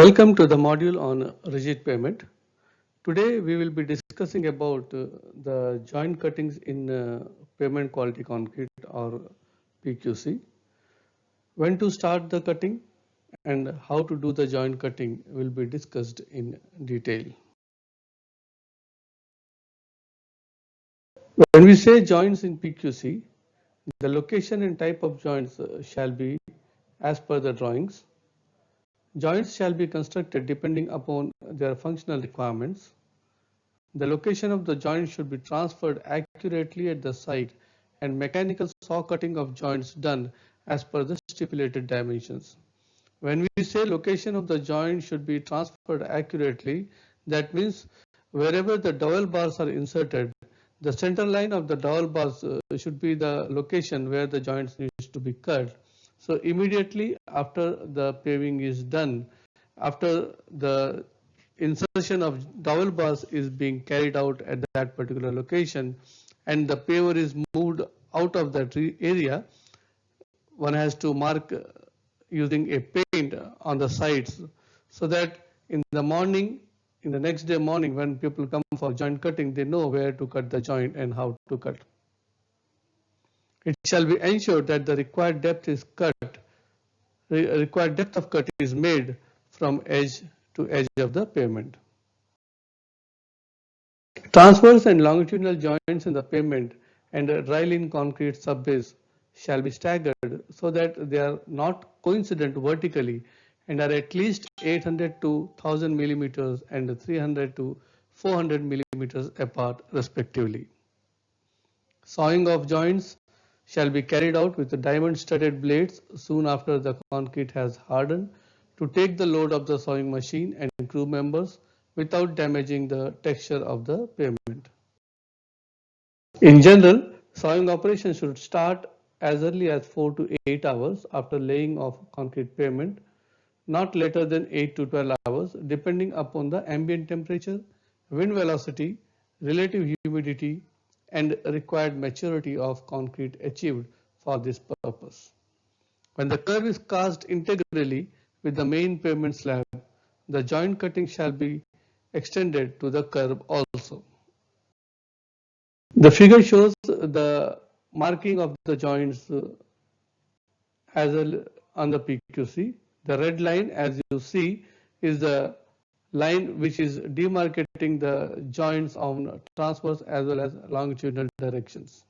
Welcome to the module on rigid pavement. Today we will be discussing about the joint cuttings in pavement quality concrete or PQC. When to start the cutting and how to do the joint cutting will be discussed in detail. When we say joints in PQC, the location and type of joints shall be as per the drawings. Joints shall be constructed depending upon their functional requirements. The location of the joint should be transferred accurately at the site and mechanical saw cutting of joints done as per the stipulated dimensions. When we say location of the joint should be transferred accurately, that means wherever the dowel bars are inserted, the center line of the dowel bars should be the location where the joints needs to be cut. So immediately after the paving is done, after the insertion of dowel bars is being carried out at that particular location and the paver is moved out of that area, one has to mark using a paint on the sides so that in the morning, in the next day morning when people come for joint cutting, they know where to cut the joint and how to cut. It shall be ensured that the required depth is cut, required depth of cut is made from edge to edge of the pavement. Transverse and longitudinal joints in the pavement and dry-lean concrete subbase shall be staggered so that they are not coincident vertically and are at least 800 to 1000 millimeters and 300 to 400 millimeters apart respectively. Sawing of joints shall be carried out with diamond-studded blades soon after the concrete has hardened to take the load of the sawing machine and crew members without damaging the texture of the pavement. In general, sawing operations should start as early as 4 to 8 hours after laying of concrete pavement, not later than 8 to 12 hours depending upon the ambient temperature, wind velocity, relative humidity and required maturity of concrete achieved for this purpose. When the curve is cast integrally with the main pavement slab, the joint cutting shall be extended to the curve also. The figure shows the marking of the joints as on the PQC. The red line, as you see, is the line which is demarcating the joints on transverse as well as longitudinal directions.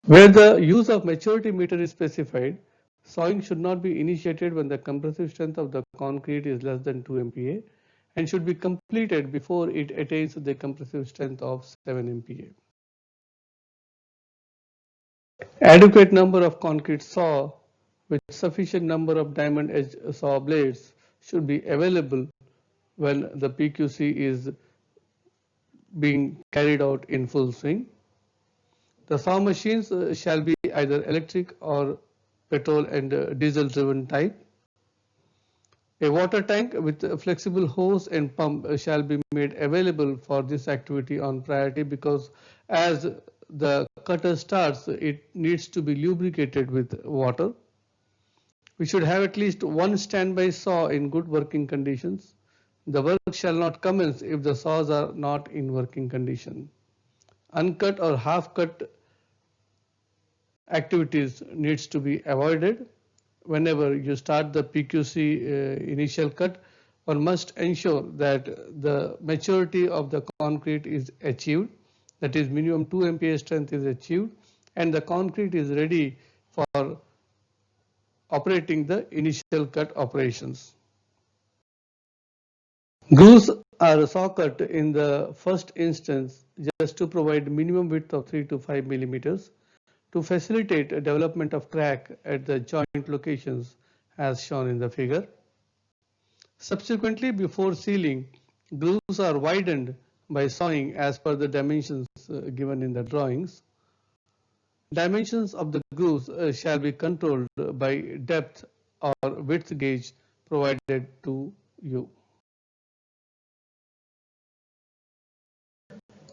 Where the use of maturity meter is specified, sawing should not be initiated when the compressive strength of the concrete is less than 2 MPa and should be completed before it attains the compressive strength of 7 MPa. Adequate number of concrete saw with sufficient number of diamond edge saw blades should be available when the PQC is being carried out in full swing. The saw machines shall be either electric or petrol and diesel driven type. A water tank with a flexible hose and pump shall be made available for this activity on priority because as the cutter starts, it needs to be lubricated with water. We should have at least one standby saw in good working conditions. The work shall not commence if the saws are not in working condition. Uncut or half-cut activities needs to be avoided. Whenever you start the PQC initial cut, one must ensure that the maturity of the concrete is achieved, that is minimum 2 MPa strength is achieved and the concrete is ready for operating the initial cut operations. Grooves are saw cut in the first instance just to provide minimum width of 3 to 5 millimeters to facilitate development of crack at the joint locations as shown in the figure. Subsequently, before sealing, grooves are widened by sawing as per the dimensions given in the drawings. Dimensions of the grooves shall be controlled by depth or width gauge provided to you.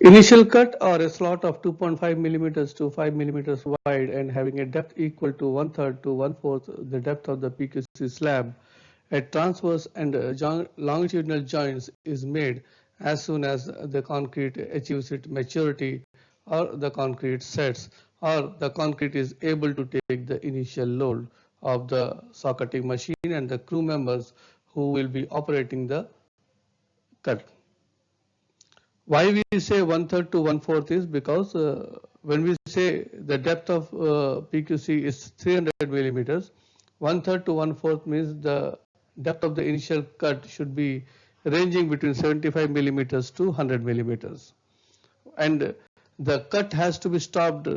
Initial cut or a slot of 2.5 millimeters to 5 millimeters wide and having a depth equal to 1/3 to 1/4 the depth of the PQC slab at transverse and longitudinal joints is made as soon as the concrete achieves its maturity or the concrete sets or the concrete is able to take the initial load of the socketing machine and the crew members who will be operating the cut. Why we say 1/3 to 1/4 is because when we say the depth of PQC is 300 millimeters, 1/3 to 1/4 means the depth of the initial cut should be ranging between 75 millimeters to 100 millimeters. And the cut has to be stopped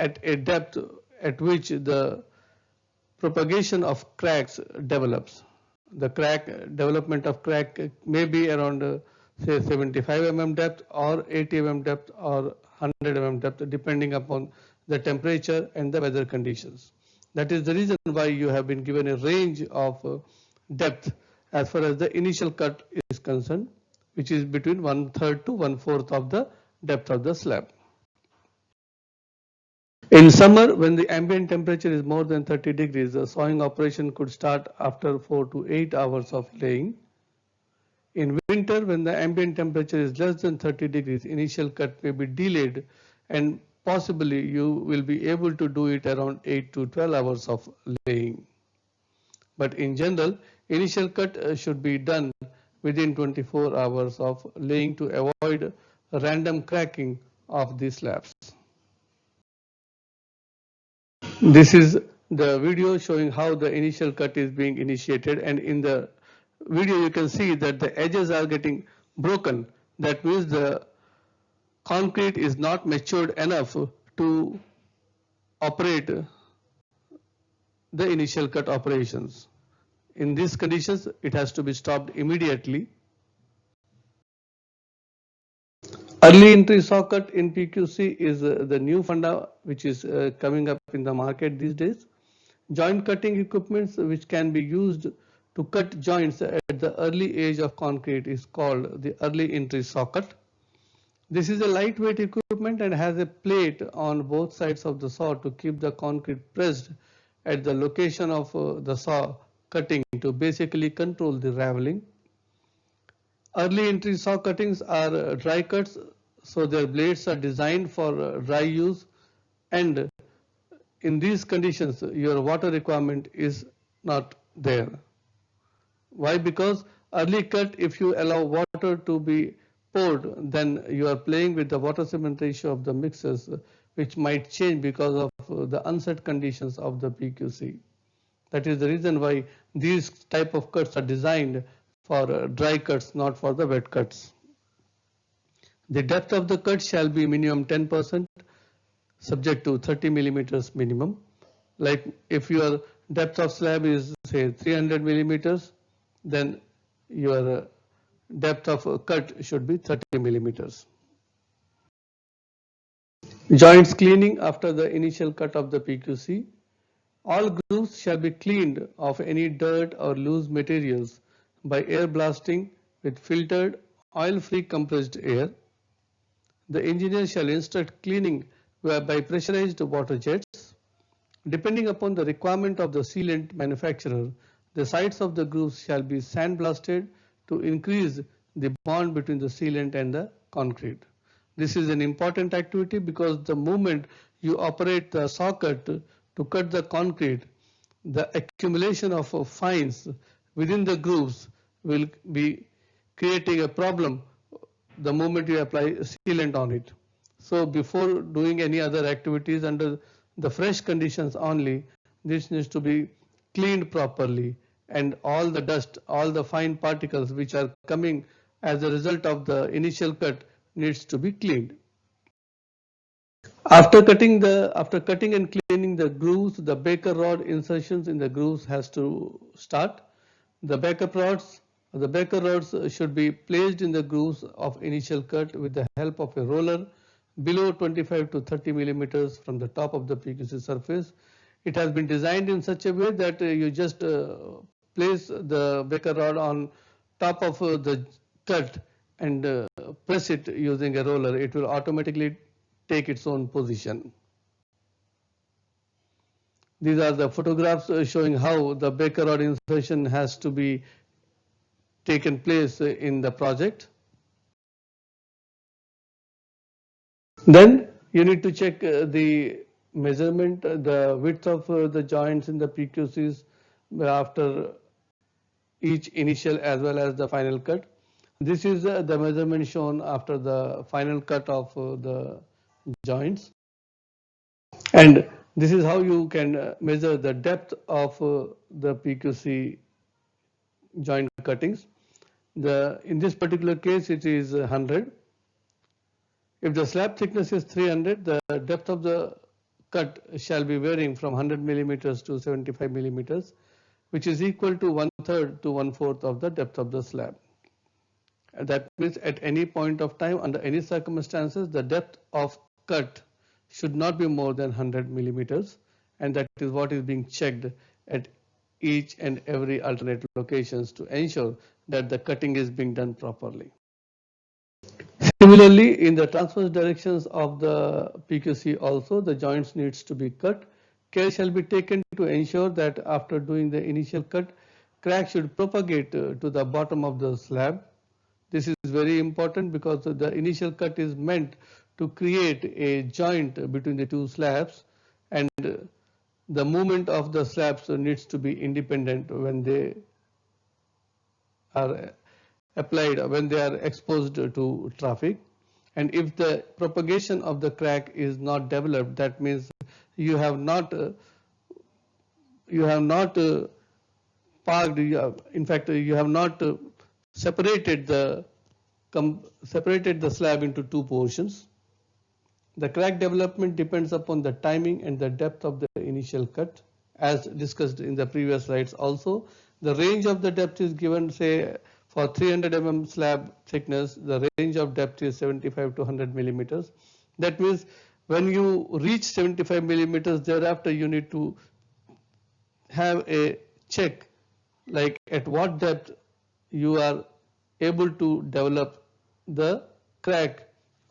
at a depth at which the propagation of cracks develops. The development of crack may be around say 75 mm depth or 80 mm depth or 100 mm depth depending upon the temperature and the weather conditions. That is the reason why you have been given a range of depth as far as the initial cut is concerned, which is between 1/3 to 1/4 of the depth of the slab. In summer, when the ambient temperature is more than 30 degrees, the sawing operation could start after 4 to 8 hours of laying. In winter, when the ambient temperature is less than 30 degrees, initial cut may be delayed and possibly you will be able to do it around 8 to 12 hours of laying. But in general, initial cut should be done within 24 hours of laying to avoid random cracking of the slabs. This is the video showing how the initial cut is being initiated, and in the video you can see that the edges are getting broken. That means the concrete is not matured enough to operate the initial cut operations. In these conditions, it has to be stopped immediately. Early entry saw cut in PQC is the new funda which is coming up in the market these days. Joint cutting equipments which can be used to cut joints at the early age of concrete is called the early entry saw cut. This is a lightweight equipment and has a plate on both sides of the saw to keep the concrete pressed at the location of the saw cutting to basically control the raveling. Early entry saw cuttings are dry cuts, so their blades are designed for dry use, and in these conditions your water requirement is not there. Why? Because early cut, if you allow water to be poured, then you are playing with the water cement ratio of the mixes, which might change because of the unset conditions of the PQC. That is the reason why these type of cuts are designed for dry cuts, not for the wet cuts. The depth of the cut shall be minimum 10%, subject to 30 millimeters minimum. Like if your depth of slab is say 300 millimeters, then your depth of cut should be 30 millimeters. Joints cleaning after the initial cut of the PQC. All grooves shall be cleaned of any dirt or loose materials by air blasting with filtered oil-free compressed air. The engineer shall instruct cleaning by pressurized water jets. Depending upon the requirement of the sealant manufacturer, the sides of the grooves shall be sandblasted to increase the bond between the sealant and the concrete. This is an important activity because the moment you operate the saw cut to cut the concrete, the accumulation of fines within the grooves will be creating a problem the moment you apply sealant on it. So before doing any other activities under the fresh conditions only, this needs to be cleaned properly, and all the dust, all the fine particles which are coming as a result of the initial cut needs to be cleaned. After cutting and cleaning the grooves, the Baker rod insertions in the grooves has to start. The Baker rods should be placed in the grooves of initial cut with the help of a roller below 25 to 30 millimeters from the top of the PQC surface. It has been designed in such a way that you just place the Baker rod on top of the cut and press it using a roller, it will automatically take its own position. These are the photographs showing how the Baker rod insertion has to be taken place in the project. Then you need to check the measurement, the width of the joints in the PQCs after each initial as well as the final cut. This is the measurement shown after the final cut of the joints. And this is how you can measure the depth of the PQC joint cuttings. In this particular case, it is 100. If the slab thickness is 300, the depth of the cut shall be varying from 100 millimeters to 75 millimeters, which is equal to 1/3 to 1/4 of the depth of the slab. And that means at any point of time, under any circumstances, the depth of cut should not be more than 100 millimeters, and that is what is being checked at each and every alternate locations to ensure that the cutting is being done properly. Similarly, in the transverse directions of the PQC also, the joints needs to be cut. Care shall be taken to ensure that after doing the initial cut, crack should propagate to the bottom of the slab. This is very important because the initial cut is meant to create a joint between the two slabs, and the movement of the slabs needs to be independent when they are applied, when they are exposed to traffic. And if the propagation of the crack is not developed, that means you have not parked, in fact you have not separated the slab into two portions. The crack development depends upon the timing and the depth of the initial cut, as discussed in the previous slides also. The range of the depth is given, say for 300 mm slab thickness, the range of depth is 75 to 100 millimeters. That means when you reach 75 millimeters, thereafter you need to have a check like at what depth you are able to develop the crack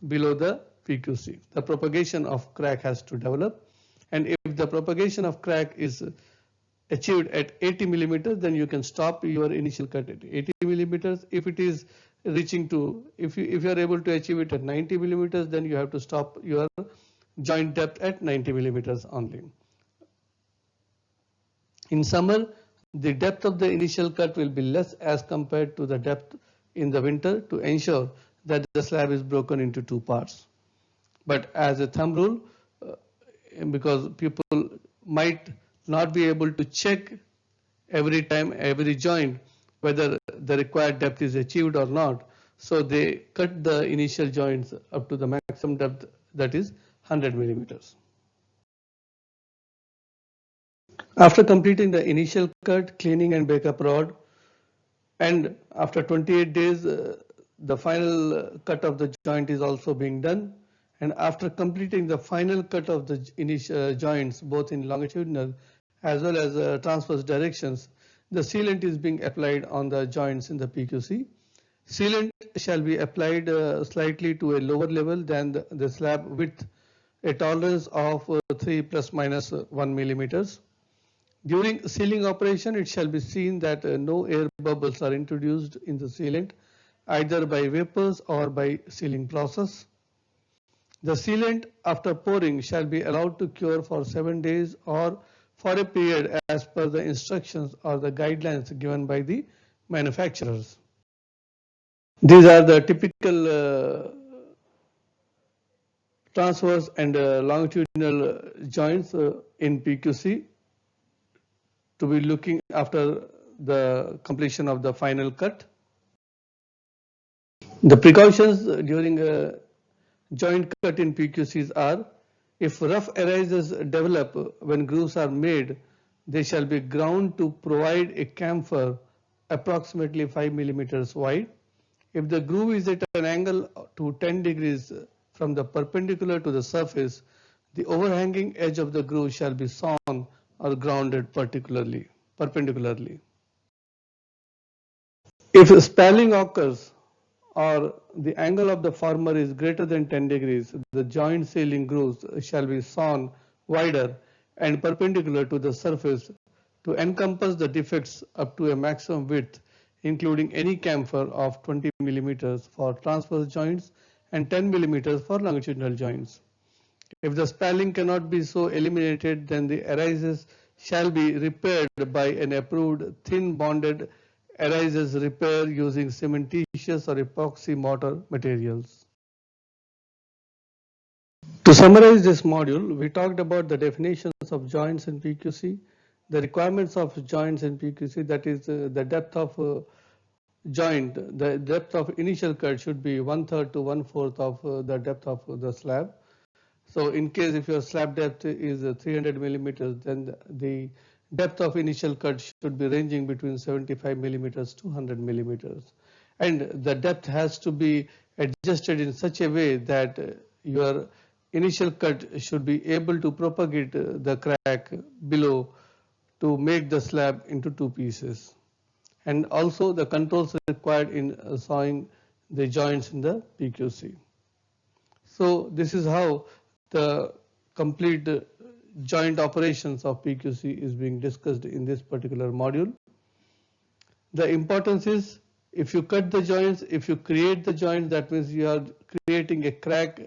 below the PQC. The propagation of crack has to develop, and if the propagation of crack is achieved at 80 millimeters, then you can stop your initial cut at 80 millimeters. If it is reaching to, if you are able to achieve it at 90 millimeters, then you have to stop your joint depth at 90 millimeters only. In summer, the depth of the initial cut will be less as compared to the depth in the winter to ensure that the slab is broken into two parts. But as a thumb rule, because people might not be able to check every time, every joint, whether the required depth is achieved or not, so they cut the initial joints up to the maximum depth, that is 100 millimeters. After completing the initial cut, cleaning and backup rod, and after 28 days, the final cut of the joint is also being done. And after completing the final cut of the initial joints, both in longitudinal as well as transverse directions, the sealant is being applied on the joints in the PQC. Sealant shall be applied slightly to a lower level than the slab with a tolerance of 3 ± 1 millimeters. During sealing operation, it shall be seen that no air bubbles are introduced in the sealant, either by vapors or by sealing process. The sealant after pouring shall be allowed to cure for 7 days or for a period as per the instructions or the guidelines given by the manufacturers. These are the typical transverse and longitudinal joints in PQC to be looking after the completion of the final cut. The precautions during a joint cut in PQCs are: if rough arises develop when grooves are made, they shall be ground to provide a chamfer approximately 5 millimeters wide. If the groove is at an angle to 10 degrees from the perpendicular to the surface, the overhanging edge of the groove shall be sawn or grounded perpendicularly. If spalling occurs or the angle of the former is greater than 10 degrees, the joint ceiling grooves shall be sawn wider and perpendicular to the surface to encompass the defects up to a maximum width, including any chamfer of 20 millimeters for transverse joints and 10 millimeters for longitudinal joints. If the spalling cannot be so eliminated, then the arises shall be repaired by an approved thin bonded arises repair using cementitious or epoxy mortar materials. To summarize this module, we talked about the definitions of joints in PQC, the requirements of joints in PQC, that is the depth of joint, the depth of initial cut should be 1/3 to 1/4 of the depth of the slab. So in case if your slab depth is 300 millimeters, then the depth of initial cut should be ranging between 75 millimeters to 100 millimeters. And the depth has to be adjusted in such a way that your initial cut should be able to propagate the crack below to make the slab into two pieces. And also the controls required in sawing the joints in the PQC. So this is how the complete joint operations of PQC is being discussed in this particular module. The importance is, if you cut the joints, if you create the joints, that means you are creating a crack,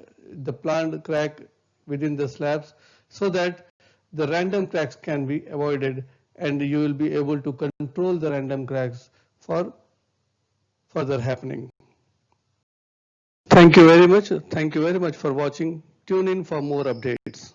the planned crack within the slabs, so that the random cracks can be avoided and you will be able to control the random cracks for further happening. Thank you very much. Thank you very much for watching. Tune in for more updates.